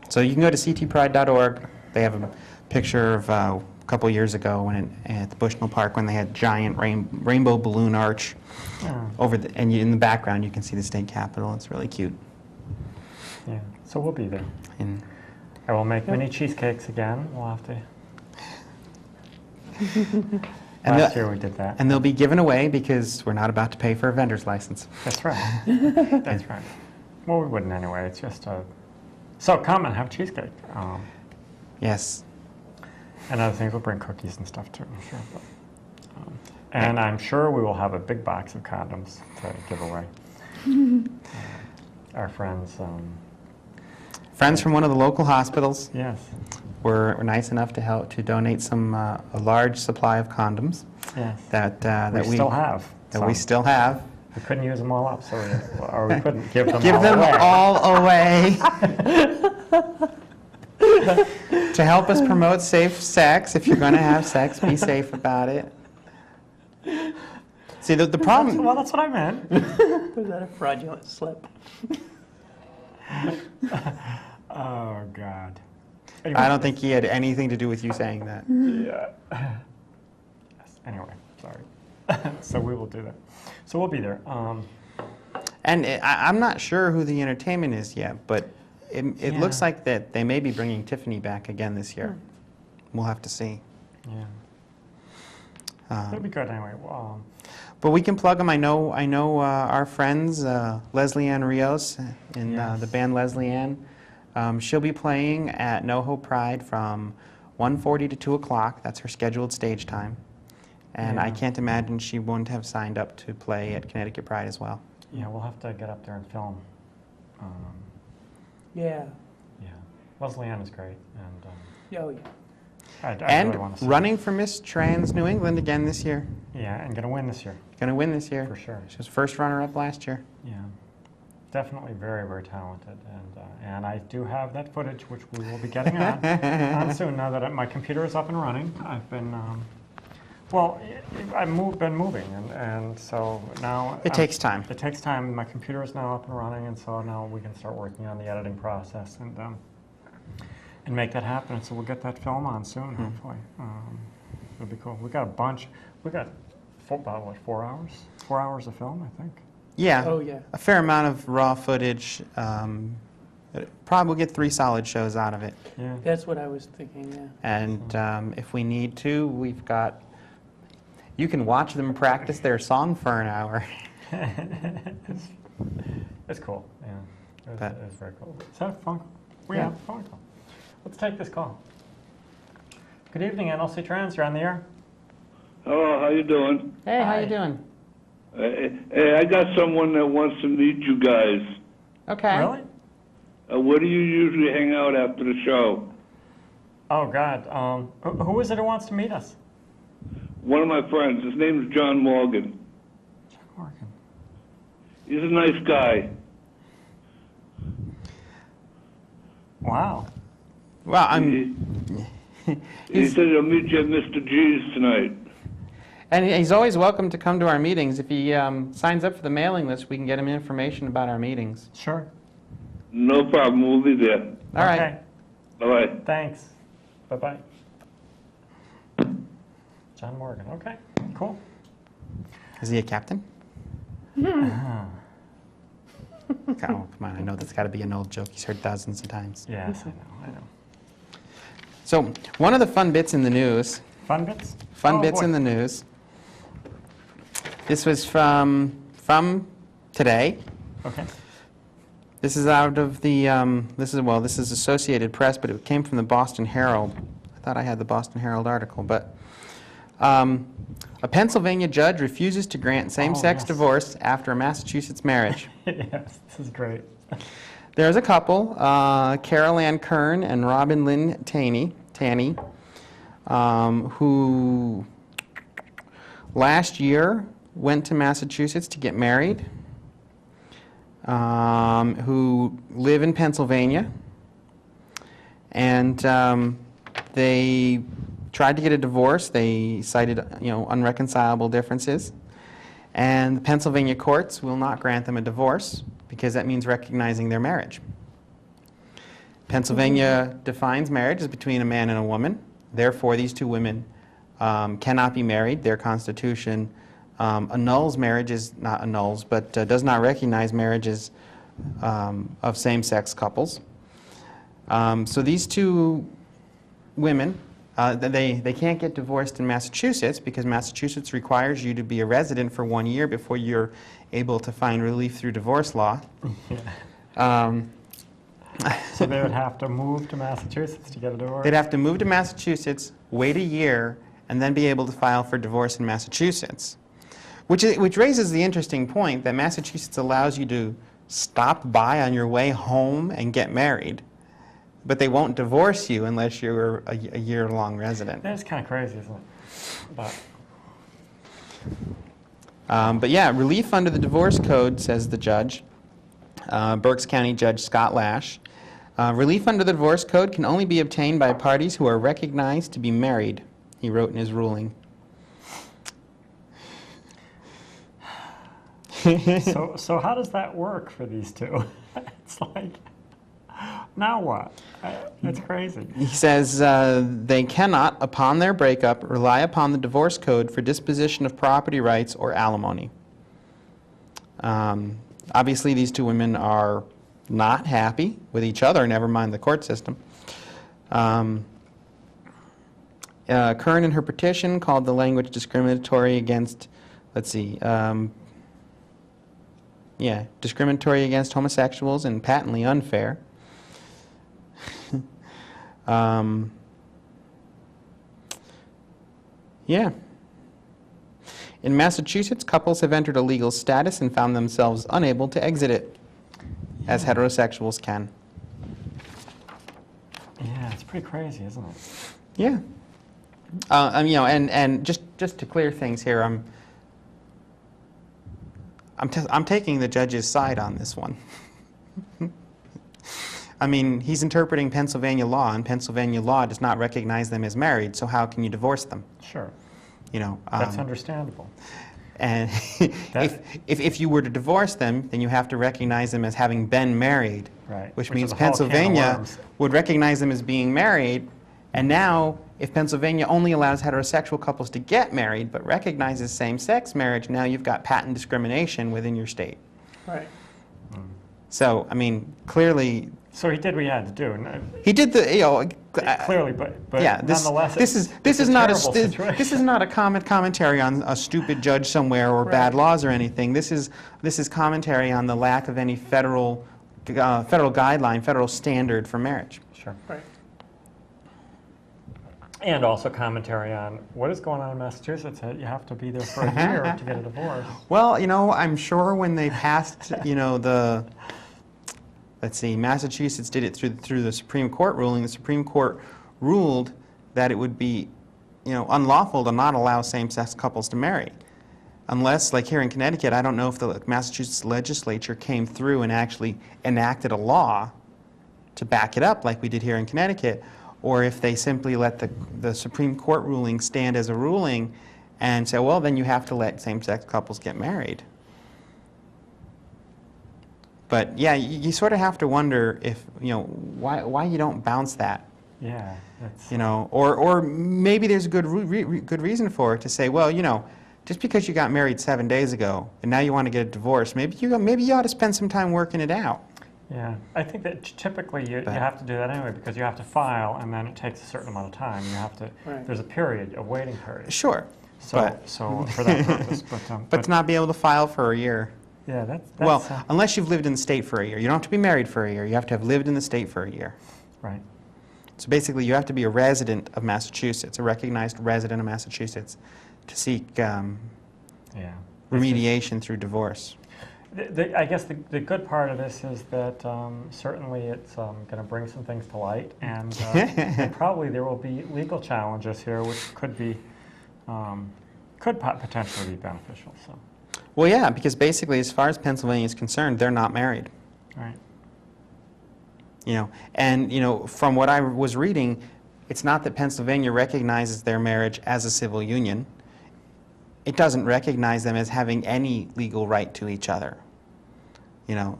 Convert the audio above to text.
So you can go to ctpride.org. They have a picture of a couple years ago when at the Bushnell Park when they had giant rainbow balloon arch and in the background you can see the state capitol. It's really cute. Yeah, so we'll be there. And I will make mini cheesecakes again. We'll have to. Last year we did that. And they'll be given away because we're not about to pay for a vendor's license. That's right. That's right. Well, we wouldn't anyway. It's just a... So come and have cheesecake. Yes. And other things, we'll bring cookies and stuff too, I'm sure. But, and I'm sure we will have a big box of condoms to give away. Our friends... Friends from one of the local hospitals yes. were nice enough to help to donate some a large supply of condoms. Yes. That we still have. That we still have. We couldn't use them all up, so we couldn't give them give all them away. all away. To help us promote safe sex. If you're going to have sex, be safe about it. See, the problem... Well, that's what I meant. Was that a fraudulent slip? Oh, God. I don't think he had anything to do with you saying that. Yeah. Yes. Anyway, sorry. So we will do that. So we'll be there. And I'm not sure who the entertainment is yet, but it looks like that they may be bringing Tiffany back again this year. We'll have to see. Yeah. That'll be good anyway. But we can plug them. I know our friends, Leslie Ann Rios in the band Leslie Ann. She'll be playing at NoHo Pride from 1:40 to 2 o'clock. That's her scheduled stage time. And I can't imagine she wouldn't have signed up to play at Connecticut Pride as well. Yeah, we'll have to get up there and film. Yeah. Yeah. Leslie Ann is great. And, Oh, yeah. I and really want to see running for Miss Trans New England again this year. Yeah, and going to win this year. Going to win this year. For sure. She was first runner-up last year. Yeah. Definitely very, very talented. And I do have that footage, which we will be getting on soon, now that my computer is up and running. I've been, well, I've been moving, and so now... It takes time. It takes time. My computer is now up and running, and so now we can start working on the editing process and make that happen. And so we'll get that film on soon, hopefully. It'll be cool. We got a bunch. We got about, what, 4 hours? 4 hours of film, I think. Yeah. Oh, yeah. A fair amount of raw footage. Probably get 3 solid shows out of it. Yeah. That's what I was thinking, yeah. And if we need to, we've got... You can watch them practice their song for an hour. It's cool, yeah. It's very cool. Is that a phone call? We have a phone call. Let's take this call. Good evening, NLC Trans. You're on the air. Hello, how you doing? Hey, how you doing? Hey, I got someone that wants to meet you guys. Okay. Really? Where do you usually hang out after the show? Oh, God. Who is it who wants to meet us? One of my friends. His name is John Morgan. John Morgan. He's a nice guy. Wow. Well, He said he'll meet you at Mr. G's tonight. And he's always welcome to come to our meetings. If he signs up for the mailing list, we can get him information about our meetings. Sure. No problem. We'll be there. All right. Okay. Bye-bye. Thanks. Bye-bye. John Morgan. Okay. Cool. Is he a captain? Oh, come on. I know that's got to be an old joke. He's heard thousands of times. Yes, I know. So one of the fun bits in the news. Fun bits? Fun bits in the news. This was from today. Okay. This is out of the, this is Associated Press, but it came from the Boston Herald. I thought I had the Boston Herald article, but a Pennsylvania judge refuses to grant same-sex divorce after a Massachusetts marriage. Yes, this is great. There's a couple, Carol Ann Kern and Robin Lynn Taney, who last year went to Massachusetts to get married, who live in Pennsylvania, and they tried to get a divorce. They cited, unreconcilable differences, and the Pennsylvania courts will not grant them a divorce because that means recognizing their marriage. Pennsylvania defines marriage as between a man and a woman. Therefore, these two women cannot be married. Their constitution annuls marriages, not annuls, but does not recognize marriages of same-sex couples. So these two women, they can't get divorced in Massachusetts because Massachusetts requires you to be a resident for 1 year before you're able to find relief through divorce law. So they would have to move to Massachusetts to get a divorce? They'd have to move to Massachusetts, wait a year, and then be able to file for divorce in Massachusetts. Which raises the interesting point that Massachusetts allows you to stop by on your way home and get married, but they won't divorce you unless you're a year-long resident. That's kind of crazy, isn't it? But yeah, relief under the divorce code, says the judge, Berks County Judge Scott Lash. Relief under the divorce code can only be obtained by parties who are recognized to be married, he wrote in his ruling. So how does that work for these two? It's like, now what? That's crazy. He says they cannot, upon their breakup, rely upon the divorce code for disposition of property rights or alimony. Obviously, these two women are not happy with each other, never mind the court system. Kern, in her petition, called the language discriminatory against, let's see, discriminatory against homosexuals and patently unfair. In Massachusetts, couples have entered a legal status and found themselves unable to exit it, as heterosexuals can. Yeah, it's pretty crazy, isn't it? Yeah. And just to clear things here, I'm taking the judge's side on this one. I mean, he's interpreting Pennsylvania law, and Pennsylvania law does not recognize them as married, so how can you divorce them? Sure. You know, That's understandable. and if you were to divorce them, then you have to recognize them as having been married, Right. which Which means is a whole can of Pennsylvania worms. would recognize them as being married, and now if Pennsylvania only allows heterosexual couples to get married but recognizes same-sex marriage, now you've got patent discrimination within your state. Right. So, I mean, clearly, So he did what he had to do. he did the, Clearly, but yeah, nonetheless, this it's is a not terrible this situation. is not a commentary on a stupid judge somewhere or bad Right. laws or anything. This is commentary on the lack of any federal guideline, federal standard for marriage. Sure. Right. And also commentary on what is going on in Massachusetts. You have to be there for a year to get a divorce. Well, you know, I'm sure when they passed, you know, let's see, Massachusetts did it through the Supreme Court ruling. The Supreme Court ruled that it would be, you know, unlawful to not allow same-sex couples to marry. Unless, like here in Connecticut, I don't know if the Massachusetts legislature came through and actually enacted a law to back it up like we did here in Connecticut, or if they simply let the Supreme Court ruling stand as a ruling and say, well, then you have to let same-sex couples get married. But yeah, you sort of have to wonder if, you know, why you don't bounce that, Yeah, that's, you know, or maybe there's a good reason for it to say, well, you know, just because you got married 7 days ago and now you want to get a divorce, maybe you ought to spend some time working it out. yeah. I think that typically you have to do that anyway because you have to file and then it takes a certain amount of time. You have to. Right. There's a period, a waiting period. Sure, So for that purpose, but to not be able to file for a year. yeah, that's Well, unless you've lived in the state for a year. You don't have to be married for a year. You have to have lived in the state for a year. right. So basically, you have to be a resident of Massachusetts, a recognized resident of Massachusetts, to seek Yeah. remediation through divorce. I guess the good part of this is that certainly it's going to bring some things to light, and probably there will be legal challenges here, which could potentially be beneficial. So, Well, yeah, because basically, as far as Pennsylvania is concerned, they're not married. right. You know, and you know, from what I was reading, it's not that Pennsylvania recognizes their marriage as a civil union. It doesn't recognize them as having any legal right to each other. You know,